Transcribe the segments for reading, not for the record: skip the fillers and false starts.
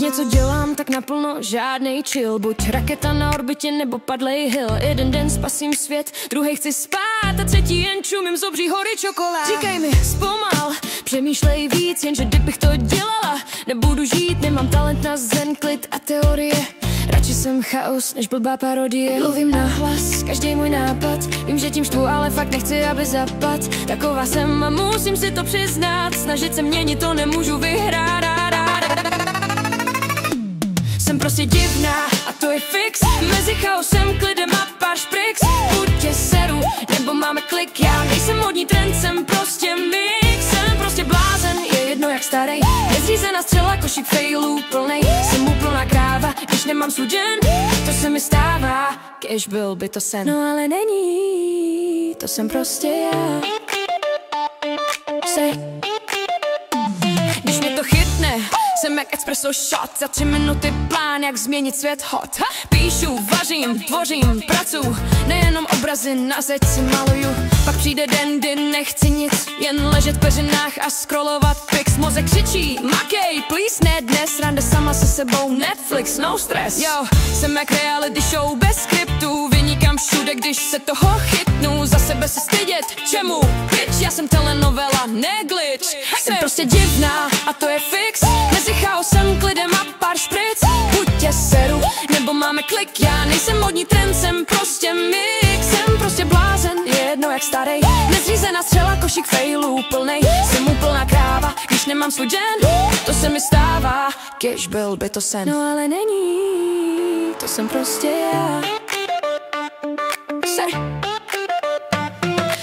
něco dělám, tak naplno žádnej chill. Buď raketa na orbitě nebo padlej hill. Jeden den spasím svět, druhý chci spát a třetí jen čumím z obří hory čokolád. Říkaj mi zpomal, přemýšlej víc, jenže kdybych to dělala, nebudu žít, nemám talent na zen, klid a teorie. Radši jsem chaos, než blbá parodie. Mluvím nahlas, každý můj nápad. Vím, že tím štvu, ale fakt nechci, aby zapad. Taková jsem a musím si to přiznat. Snažit se měnit to nemůžu vyhrát. Jsem prostě divná a to je fix. Mezi chaosem, klidem a pár šprix. Buď tě seru, nebo máme klik. Já nejsem modní trend, jsem prostě mix. Jsem prostě blázen, je jedno jak starej. Nezřízená střela, košík failů plnej. Jsem úplná kráva, když nemám suděn. To se mi stává, kež byl by to sen. No ale není, to jsem prostě já. Když mě to chytne, jsem jak espresso shot. Za 3 minuty plán, jak změnit svět hot. Píšu, vařím, tvořím, pracuji. Nejenom obrazy na zeď si maluju. Pak přijde den, kdy nechci nic, jen ležet v peřinách a scrollovat pics. Mozek křičí, makej, please, ne dnes. Rande sama se sebou, Netflix, no stress. Jo, jsem jak reality show bez skriptu. Vynikám všude, když se toho chytnu. Za sebe se stydět, čemu? Bitch, já jsem telenovela, ne glitch. Jsem prostě divná a to je fix. Mezi chaosem, klidem a pár špric. Buď tě seru, nebo máme klik. Já nejsem modní trend, jsem prostě mix. Jsem prostě blázen, je jedno jak starej. Nezřízená střela, košík failů plnej. Jsem úplná kráva, když nemám svůj den. To se mi stává, kež byl by to sen. No ale není, to jsem prostě já.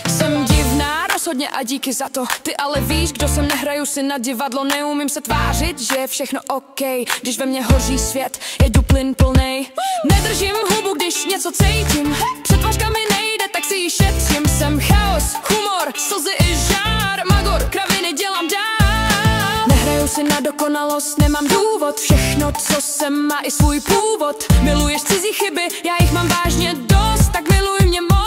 Jsem divná, rozhodně a díky za to. Ty ale víš, kdo jsem, nehraju si na divadlo. Neumím se tvářit, že je všechno OK. Když ve mně hoří svět, jedu plyn plnej. Nedržím hubu, když něco cítím. Přetvařka mi nejde, tak si ji šetřím. Jsem chaos, humor, slzy i žár. Magor, kraviny dělám dál. Nehraju si na dokonalost, nemám důvod. Všechno, co jsem, má i svůj původ. Miluješ cizí chyby, já jich mám vážně dost. Tak miluj mě moc.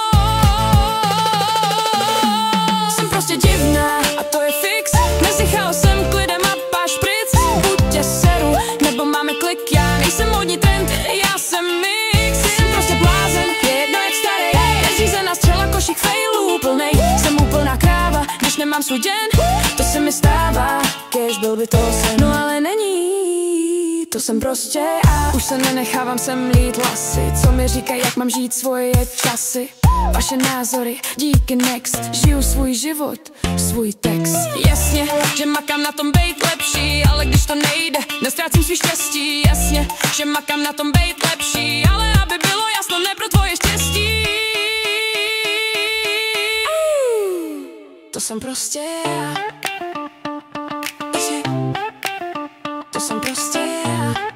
Jsem prostě divná a to je fix. Mezi chaosem, klidem a pár špric. Buď tě seru, nebo máme klik. Já nejsem modní trend, já jsem mix. Jsem prostě blázen, je jedno jak starej. Nezřízená střela, košík failů plnej. Jsem úplná kráva, když nemám svůj den. To se mi stává, kež byl by to sen. No ale není, to jsem prostě já. Už se nenechávám sem lít hlasy, co mi říkají, jak mám žít svoje časy. Vaše názory, díky next. Žiju svůj život, svůj text. Jasně, že makám na tom bejt lepší, ale když to nejde, nestrácím svý štěstí. Jasně, že makám na tom bejt lepší, ale aby bylo jasno, ne pro tvoje štěstí. To jsem prostě já. To jsem prostě já.